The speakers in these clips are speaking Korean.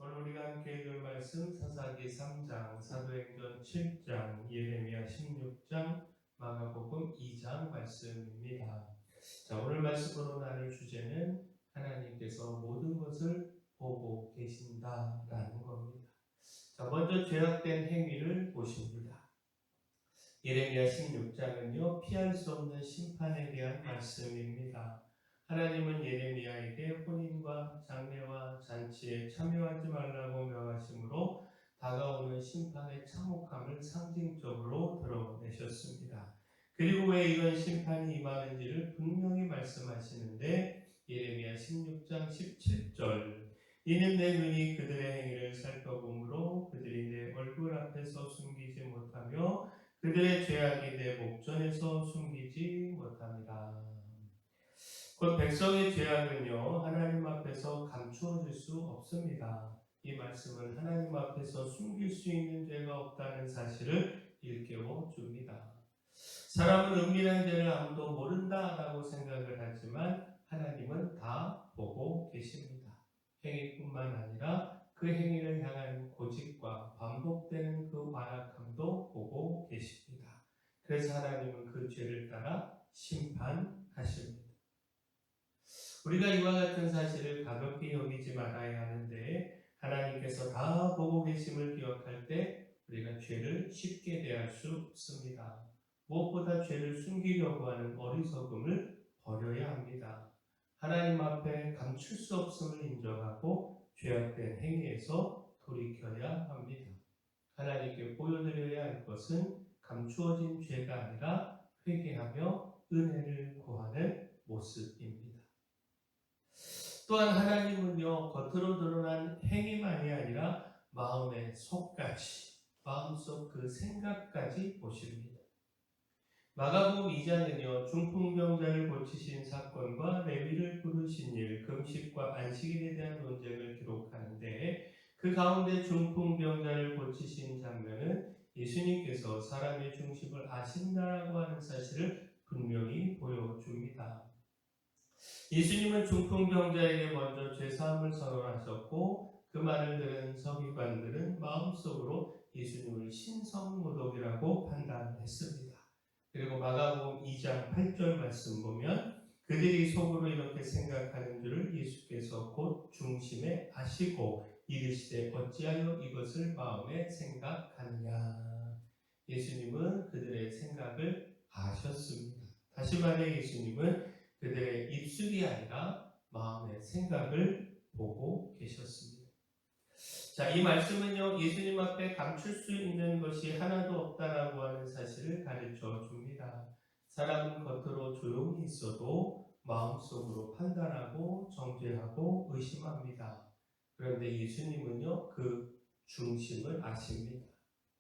오늘 우리가 함께 읽을 말씀 사사기 3장, 사도행전 7장, 예레미야 16장, 마가복음 2장 말씀입니다. 자, 오늘 말씀으로 나눌 주제는 하나님께서 모든 것을 보고 계신다라는 겁니다. 자, 먼저 죄악된 행위를 보십니다. 예레미야 16장은요, 피할 수 없는 심판에 대한 말씀입니다. 하나님은 예레미야에게 혼인과 장례와 잔치에 참여하지 말라고 명하심으로 다가오는 심판의 참혹함을 상징적으로 드러내셨습니다. 그리고 왜 이런 심판이 임하는지를 분명히 말씀하시는데 예레미야 16장 17절 이는 내 눈이 그들의 행위를 살펴보므로 그들이 내 얼굴 앞에서 숨기지 못하며 그들의 죄악이 내 목전에서 숨기지 못합니다. 곧 백성의 죄악은요, 하나님 앞에서 감추어질 수 없습니다. 이 말씀은 하나님 앞에서 숨길 수 있는 죄가 없다는 사실을 일깨워 줍니다. 사람은 은밀한 죄를 아무도 모른다라고 생각을 하지만 하나님은 다 보고 계십니다. 행위뿐만 아니라 그 행위를 향한 고집과 반복되는 그 완악함도 보고 계십니다. 그래서 하나님은 그 죄를 따라 심판하십니다. 우리가 이와 같은 사실을 가볍게 여기지 말아야 하는데 하나님께서 다 보고 계심을 기억할 때 우리가 죄를 쉽게 대할 수 없습니다. 무엇보다 죄를 숨기려고 하는 어리석음을 버려야 합니다. 하나님 앞에 감출 수 없음을 인정하고 죄악된 행위에서 돌이켜야 합니다. 하나님께 보여드려야 할 것은 감추어진 죄가 아니라 회개하며 은혜를 구하는 모습입니다. 또한 하나님은요, 겉으로 드러난 행위만이 아니라 마음의 속까지, 마음속 그 생각까지 보십니다. 마가복음 2장은요, 중풍병자를 고치신 사건과 레위를 부르신 일, 금식과 안식일에 대한 논쟁을 기록하는데 그 가운데 중풍병자를 고치신 장면은 예수님께서 사람의 중심을 아신다라고 하는 사실을 분명히 보여줍니다. 예수님은 중풍병자에게 먼저 죄사함을 선언하셨고 그 말을 들은 서기관들은 마음속으로 예수님을 신성모독이라고 판단했습니다. 그리고 마가복음 2장 8절 말씀 보면 그들이 속으로 이렇게 생각하는 줄을 예수께서 곧 중심에 아시고 이르시되 어찌하여 이것을 마음에 생각하느냐. 예수님은 그들의 생각을 아셨습니다. 다시 말해 예수님은 그들의 입술이 아니라 마음의 생각을 보고 계셨습니다. 자, 이 말씀은요, 예수님 앞에 감출 수 있는 것이 하나도 없다라고 하는 사실을 가르쳐 줍니다. 사람은 겉으로 조용히 있어도 마음속으로 판단하고 정죄하고 의심합니다. 그런데 예수님은요, 그 중심을 아십니다.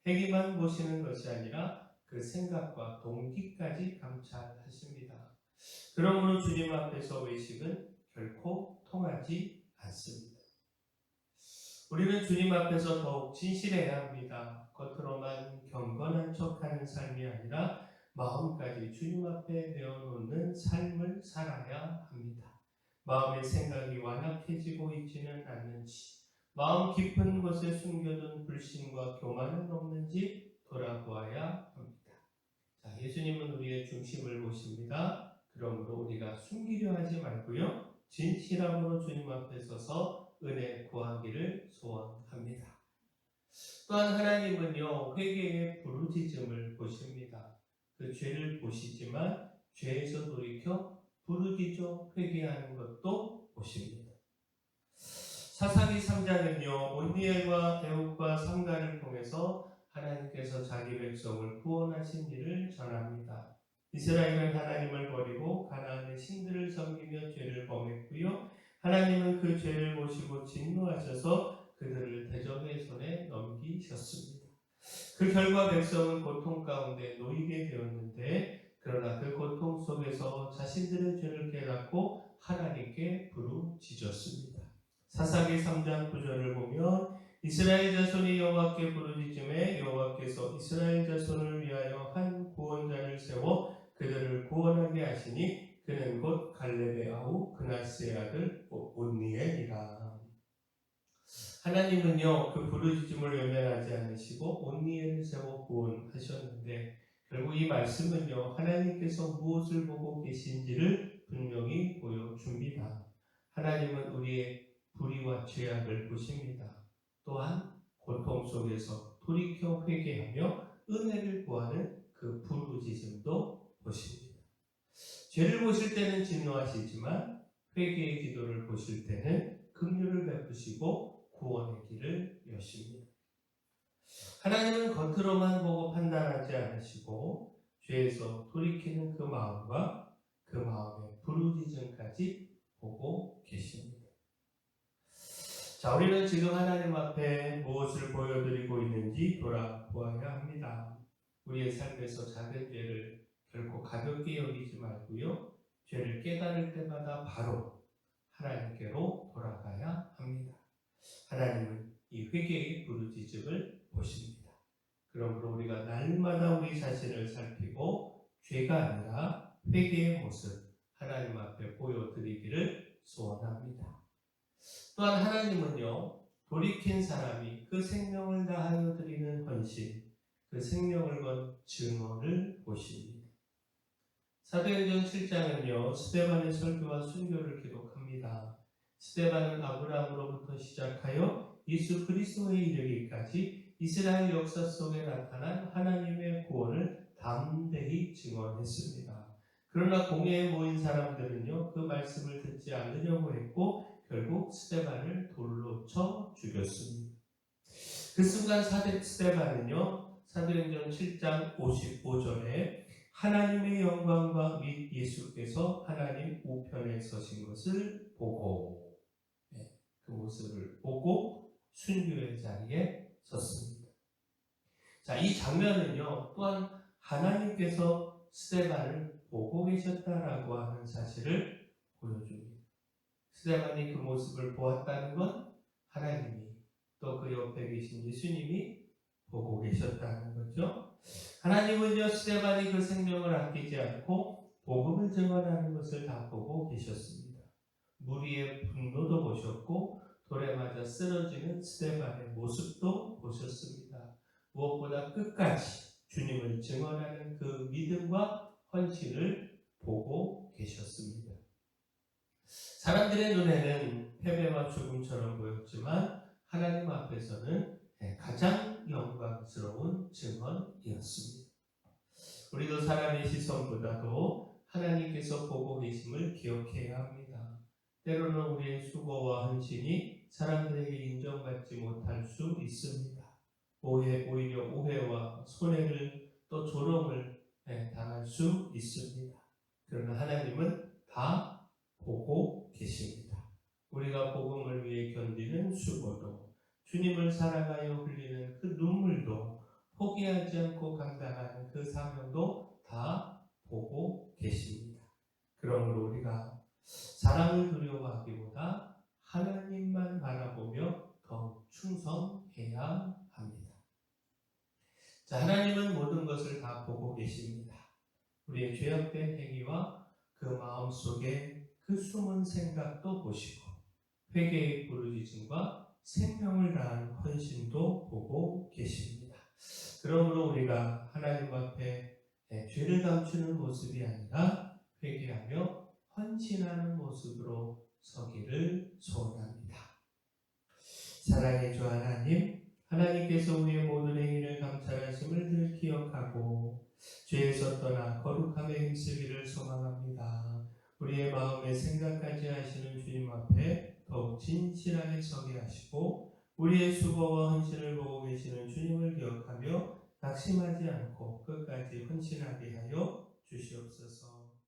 행위만 보시는 것이 아니라 그 생각과 동기까지 감찰하십니다. 그러므로 주님 앞에서 외식은 결코 통하지 않습니다. 우리는 주님 앞에서 더욱 진실해야 합니다. 겉으로만 경건한 척하는 삶이 아니라 마음까지 주님 앞에 내어놓는 삶을 살아야 합니다. 마음의 생각이 완악해지고 있지는 않는지, 마음 깊은 곳에 숨겨둔 불신과 교만은 없는지 돌아보아야 합니다. 자, 예수님은 우리의 중심을 보십니다. 그러므로 우리가 숨기려 하지 말고요, 진실함으로 주님 앞에 서서 은혜 구하기를 소원합니다. 또한 하나님은요, 회개의 부르짖음을 보십니다. 그 죄를 보시지만 죄에서 돌이켜 부르짖어 회개하는 것도 보십니다. 사사기 3장은요, 온니엘과 에훗과 삼가를 통해서 하나님께서 자기 백성을 구원하신 일을 전합니다. 이스라엘은 하나님을 버리고 가나안의 신들을 섬기며 죄를 범했고요. 하나님은 그 죄를 보시고 진노하셔서 그들을 대적의 손에 넘기셨습니다. 그 결과 백성은 고통 가운데 놓이게 되었는데 그러나 그 고통 속에서 자신들의 죄를 깨닫고 하나님께 부르짖었습니다. 사사기 3장 9절을 보면 이스라엘 자손이 여호와께 부르짖음에 여호와께서 이스라엘 자손을 위하여 한 구원자를 세워 그들을 구원하게 하시니 그는 곧 갈렙의 아우 그나스의 아들 온니엘이라. 하나님은요 그 부르짖음을 외면하지 않으시고 온리에를 세워 구원하셨는데 결국 이 말씀은요 하나님께서 무엇을 보고 계신지를 분명히 보여줍니다. 하나님은 우리의 불의와 죄악을 보십니다. 또한 고통 속에서 돌이켜 회개하며 은혜를 구하는 그 부르짖음도 보십니다. 죄를 보실 때는 진노하시지만 회개의 기도를 보실 때는 긍휼을 베푸시고 구원의 길을 여십니다. 하나님은 겉으로만 보고 판단하지 않으시고 죄에서 돌이키는 그 마음과 그 마음의 부르짖음까지 보고 계십니다. 자, 우리는 지금 하나님 앞에 무엇을 보여드리고 있는지 돌아보아야 합니다. 우리의 삶에서 작은 죄를 결코 가볍게 여기지 말고요. 죄를 깨달을 때마다 바로 하나님께로 돌아가야 합니다. 하나님은 이 회개의 부르짖음을 보십니다. 그러므로 우리가 날마다 우리 자신을 살피고 죄가 아니라 회개의 모습 하나님 앞에 보여드리기를 소원합니다. 또한 하나님은요 돌이킨 사람이 그 생명을 다하여 드리는 헌신, 그 생명을 건 증언을 보십니다. 사도행전 7장은요 스데반의 설교와 순교를 기록합니다. 스데반은 아브라함으로부터 시작하여 예수 그리스도에 이르기까지 이스라엘 역사 속에 나타난 하나님의 구원을 담대히 증언했습니다. 그러나 공회에 모인 사람들은요 그 말씀을 듣지 않으려고 했고 결국 스데반을 돌로 쳐 죽였습니다. 그 순간 스데반은요 사도행전 7장 55절에 하나님의 영광과 및 예수께서 하나님 우편에 서신 것을 보고 그 모습을 보고 순교의 자리에 섰습니다. 자, 이 장면은요 또한 하나님께서 스데반을 보고 계셨다라고 하는 사실을 보여줍니다. 스데반이 그 모습을 보았다는 건 하나님이 또 그 옆에 계신 예수님이 보고 계셨다는 거죠. 하나님은요 스데반이 그 생명을 아끼지 않고 복음을 증언하는 것을 다 보고 계셨습니다. 무리의 분노도 보셨고 돌에 맞아 쓰러지는 스데반의 모습도 보셨습니다. 무엇보다 끝까지 주님을 증언하는 그 믿음과 헌신을 보고 계셨습니다. 사람들의 눈에는 패배와 죽음처럼 보였지만 하나님 앞에서는 가장 영광스러운 증언이었습니다. 우리도 사람의 시선보다도 하나님께서 보고 계심을 기억해야 합니다. 때로는 우리의 수고와 헌신이 사람들에게 인정받지 못할 수 있습니다. 오히려 오해와 손해를 또 조롱을 당할 수 있습니다. 그러나 하나님은 다 보고 계십니다. 우리가 복음을 위해 견디는 수고도 주님을 사랑하여 흘리는 그 눈물도 포기하지 않고 감당하는 그 사명도 다 보고 계십니다. 그러므로 우리가 사람을 두려워하기보다 하나님만 바라보며 더욱 충성해야 합니다. 자, 하나님은 모든 것을 다 보고 계십니다. 우리의 죄악된 행위와 그 마음속에 그 숨은 생각도 보시고 회개의 부르짖음과 생명을 다한 헌신도 보고 계십니다. 그러므로 우리가 하나님 앞에 죄를 감추는 모습이 아니라 회개하며 헌신하는 모습으로 서기를 소원합니다. 사랑의 주 하나님, 하나님께서 우리의 모든 행위를 감찰하심을 늘 기억하고 죄에서 떠나 거룩함에 힘쓰기를 소망합니다. 우리의 마음에 생각까지 하시는 주님 앞에 더욱 진실하게 서게 하시고 우리의 수고와 헌신을 보고 계시는 주님을 기억하며 낙심하지 않고 끝까지 헌신하게 하여 주시옵소서.